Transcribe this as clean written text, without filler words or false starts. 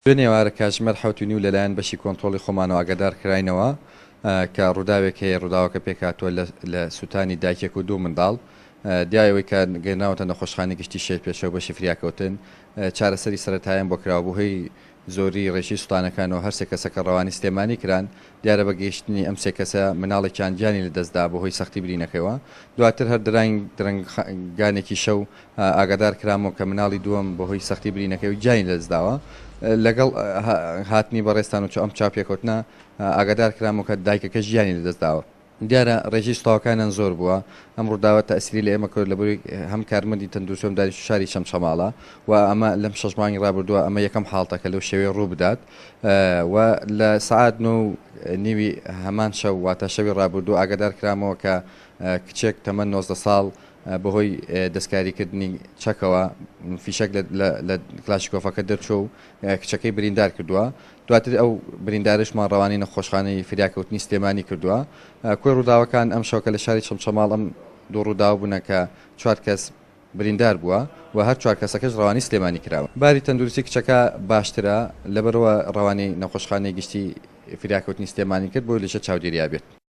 دوێ نێوارە کاتژمێر 7:30 لەلایەن بەشی کۆنتڕۆڵی خۆمانەوە ئاگادار کراینەوە کە ڕووداوێک هەیە ڕووداوەکە پێکهاتووە لە سووتانی دایکێک و دوو منداڵ دیایەوەی کە گەێنراوەتە نەخۆشخانەی گشتی شێت پێشەوە بەشی فریاکەوتن چارەسەری سەرەتاییان بۆ کراوە بۆهۆی زۆری ڕێژی سوتانەکانەوە هەر سێ کەسەکە ڕەوانی سلێمانی کران دیارە بە گەیشتنی ئەم سێ کەسە مناڵێکیان گیانی لەدەستدا بەهۆی سەختی برینەکەیەوە دواتر هەر درەنگانێکی شەو ئاگادار کرامەوە کە مناڵی دووەم بەهۆی سەختی برینەکەی گیانی لەدەستداوە لەگەڵ هاتنی بەڕێستان و ئەم چاپێکوتنا ئاگادار کرامەوە کە دایکەکە ژیانی لەدەستداوە دیارە ڕێژی سوتاوەکانیان زۆر بووە ئەم ڕووداوە تەسیری لە ئێمە کرد لەبەروی هەم کارمەندی تەندروستیەوە داری شاری شەمشەماڵە و ئەمە لەم 6 مانگی ڕابردووە ئەمە یەکەم حاڵتەکە لەو شێوەیە ڕوو بدات و لە سەعات 9:30 هەمان شەو واتە شەوی ڕابردوو ئاگادار کرامەوە کە کچێک تەمەن 19 ساڵ بەهۆی دەستکاریکردنی چەکەوە فیشک لە کلاشیکۆفەکە دەرچوو و کچەکەی بریندار کردووە دواتر ئەو بریندارشمان ڕەوانی نەخۆشخانەی فریاکەوتنی سلێمانی کردووە کۆی ڕووداوەکان ئەم شەوکە لە شاری شەمشەماڵ ئەم دوو ڕووداو بوونە کە 4 کەس بریندار بووە و هەر 4 کەسەکەش ڕەوانی سلێمانی کراوە باری تەندروستی کچەکە باشترە لەبەرەوە ڕەوانی نەخۆشخانەی گشتی فریاکەوتنی سلێمانی کرد بۆی لەشە چاودێریا بێت